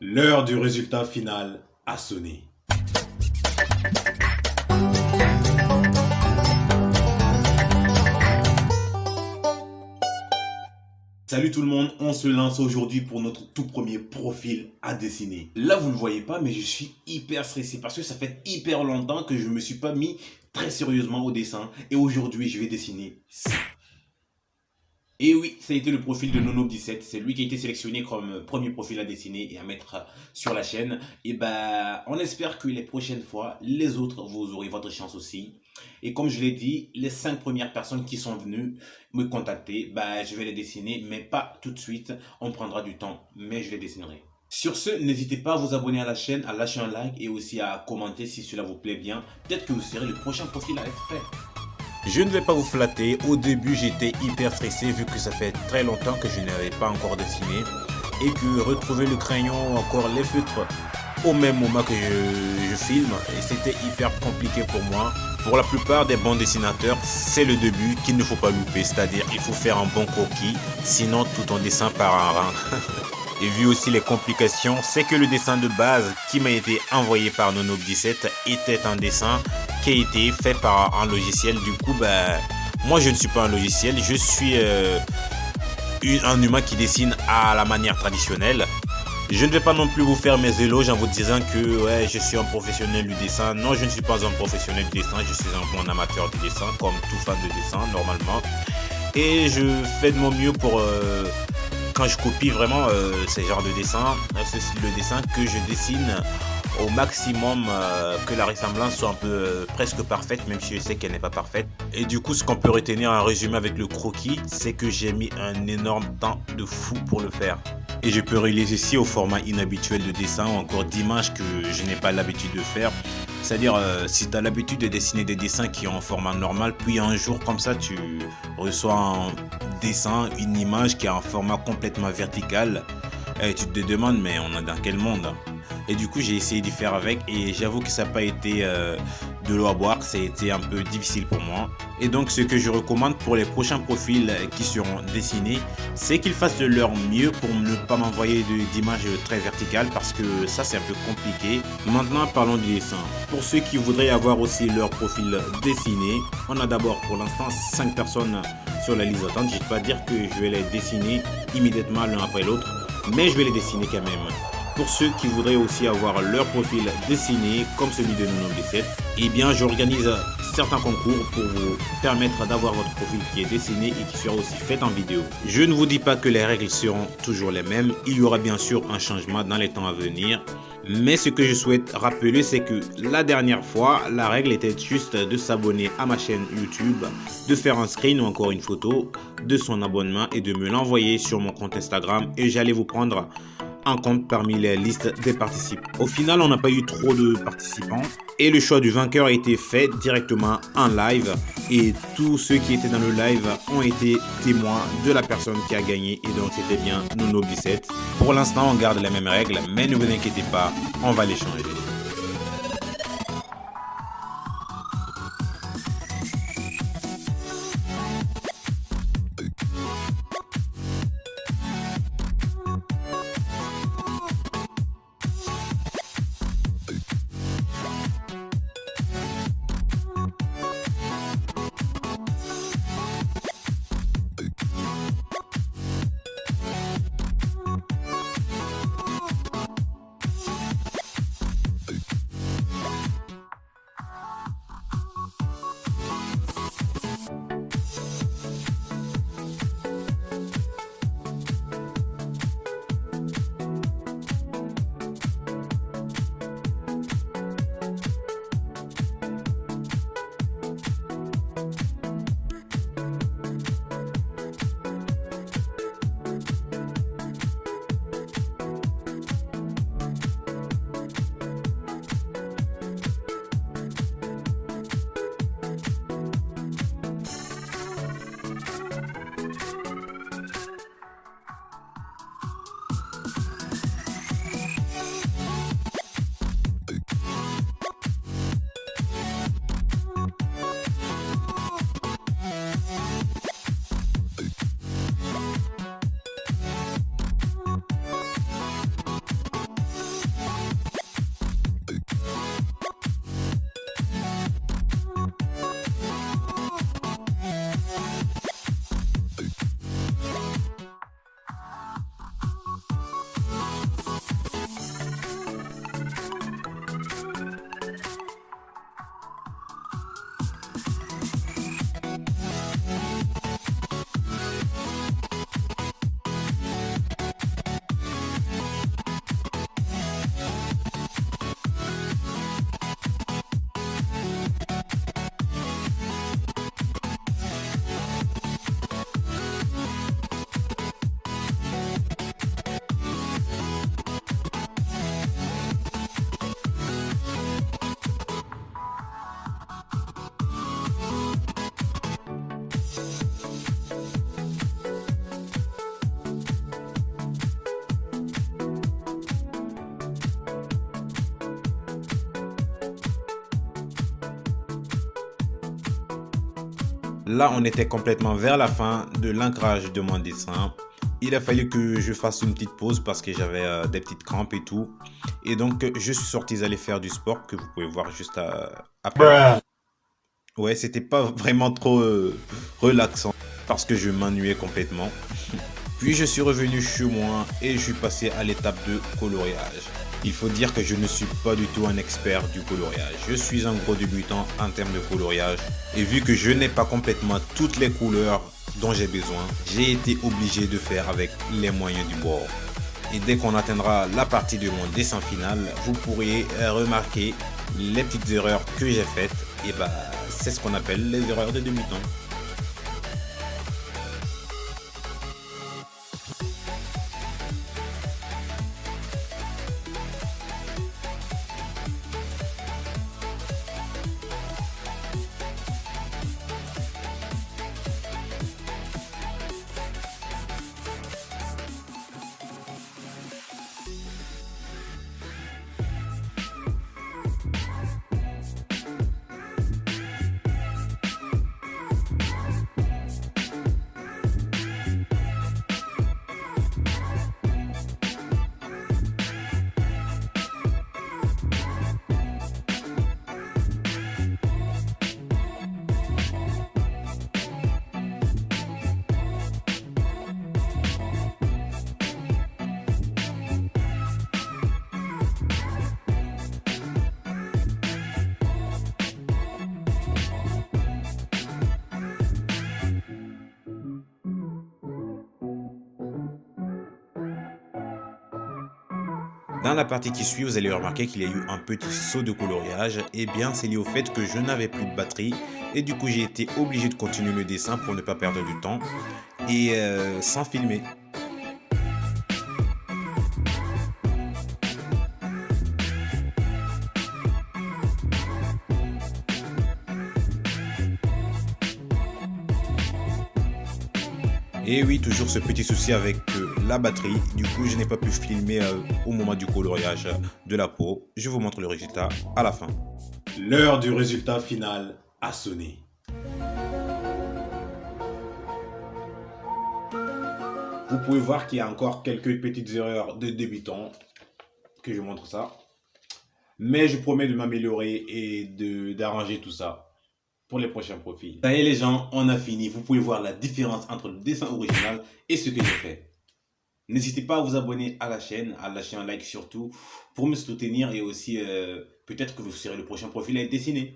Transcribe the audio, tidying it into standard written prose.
L'heure du résultat final a sonné. Salut tout le monde, on se lance aujourd'hui pour notre tout premier profil à dessiner. Là vous ne le voyez pas mais je suis hyper stressé parce que ça fait hyper longtemps que je ne me suis pas mis très sérieusement au dessin. Et aujourd'hui je vais dessiner ça. Et oui, ça a été le profil de Nono17. C'est lui qui a été sélectionné comme premier profil à dessiner et à mettre sur la chaîne. Et ben, on espère que les prochaines fois, les autres, vous aurez votre chance aussi. Et comme je l'ai dit, les 5 premières personnes qui sont venues me contacter, ben, je vais les dessiner, mais pas tout de suite. On prendra du temps, mais je les dessinerai. Sur ce, n'hésitez pas à vous abonner à la chaîne, à lâcher un like et aussi à commenter si cela vous plaît bien. Peut-être que vous serez le prochain profil à être fait. Je ne vais pas vous flatter, au début j'étais hyper stressé vu que ça fait très longtemps que je n'avais pas encore dessiné et que retrouver le crayon ou encore les feutres au même moment que je filme, et c'était hyper compliqué pour moi. Pour la plupart des bons dessinateurs, c'est le début qu'il ne faut pas louper, c'est-à-dire il faut faire un bon croquis, sinon tout ton dessin part en rang. Et vu aussi les complications, c'est que le dessin de base qui m'a été envoyé par Nono17 était un dessin qui a été fait par un logiciel. Du coup, moi je ne suis pas un logiciel, je suis un humain qui dessine à la manière traditionnelle. Je ne vais pas non plus vous faire mes éloges en vous disant que ouais, je suis un professionnel du dessin. Non, je ne suis pas un professionnel du dessin, je suis un bon amateur du dessin, comme tout fan de dessin normalement. Et je fais de mon mieux pour... quand je copie vraiment ces genres de dessins, ce style de dessin, que je dessine au maximum, que la ressemblance soit un peu presque parfaite, même si je sais qu'elle n'est pas parfaite. Et du coup, ce qu'on peut retenir en résumé avec le croquis, c'est que j'ai mis un énorme temps de fou pour le faire. Et je peux réaliser ici au format inhabituel de dessin ou encore d'images que je n'ai pas l'habitude de faire. C'est-à-dire, si tu as l'habitude de dessiner des dessins qui ont un format normal, puis un jour comme ça, tu reçois un dessin, une image qui a un format complètement vertical, et tu te demandes, mais on est dans quel monde? Et du coup, j'ai essayé d'y faire avec, et j'avoue que ça n'a pas été de l'eau à boire, ça a été un peu difficile pour moi. Et donc, ce que je recommande pour les prochains profils qui seront dessinés, c'est qu'ils fassent de leur mieux pour ne pas m'envoyer d'images très verticales, parce que ça, c'est un peu compliqué. Maintenant, parlons du dessin. Pour ceux qui voudraient avoir aussi leur profil dessiné, on a d'abord pour l'instant 5 personnes sur la liste d'attente. Je ne vais pas dire que je vais les dessiner immédiatement l'un après l'autre, mais je vais les dessiner quand même. Pour ceux qui voudraient aussi avoir leur profil dessiné comme celui de Nono17, eh bien j'organise certains concours pour vous permettre d'avoir votre profil qui est dessiné et qui sera aussi fait en vidéo. Je ne vous dis pas que les règles seront toujours les mêmes, il y aura bien sûr un changement dans les temps à venir. Mais ce que je souhaite rappeler, c'est que la dernière fois, la règle était juste de s'abonner à ma chaîne YouTube, de faire un screen ou encore une photo de son abonnement et de me l'envoyer sur mon compte Instagram, et j'allais vous prendre en compte parmi les listes des participants. Au final, on n'a pas eu trop de participants et le choix du vainqueur a été fait directement en live, et tous ceux qui étaient dans le live ont été témoins de la personne qui a gagné, et donc c'était bien Nono17. Pour l'instant, on garde les mêmes règles, mais ne vous inquiétez pas, on va les changer. Là, on était complètement vers la fin de l'ancrage de mon dessin. Il a fallu que je fasse une petite pause parce que j'avais des petites crampes et tout. Et donc, je suis sorti aller faire du sport que vous pouvez voir juste après. Ouais, c'était pas vraiment trop relaxant parce que je m'ennuyais complètement. Puis je suis revenu chez moi et je suis passé à l'étape de coloriage. Il faut dire que je ne suis pas du tout un expert du coloriage. Je suis un gros débutant en termes de coloriage. Et vu que je n'ai pas complètement toutes les couleurs dont j'ai besoin, j'ai été obligé de faire avec les moyens du bord. Et dès qu'on atteindra la partie de mon dessin final, vous pourriez remarquer les petites erreurs que j'ai faites. Et bah, c'est ce qu'on appelle les erreurs de débutant. Dans la partie qui suit, vous allez remarquer qu'il y a eu un petit saut de coloriage. Et bien, c'est lié au fait que je n'avais plus de batterie. Et du coup, j'ai été obligé de continuer le dessin pour ne pas perdre du temps. Et sans filmer. Et oui, toujours ce petit souci avec la batterie. Du coup, je n'ai pas pu filmer au moment du coloriage de la peau. Je vous montre le résultat à la fin. L'heure du résultat final a sonné. Vous pouvez voir qu'il y a encore quelques petites erreurs de débutant, que je montre ça. Mais je promets de m'améliorer et d'arranger tout ça pour les prochains profils. Ça y est les gens, on a fini. Vous pouvez voir la différence entre le dessin original et ce que j'ai fait. N'hésitez pas à vous abonner à la chaîne, à lâcher un like surtout pour me soutenir et aussi peut-être que vous serez le prochain profil à être dessiné.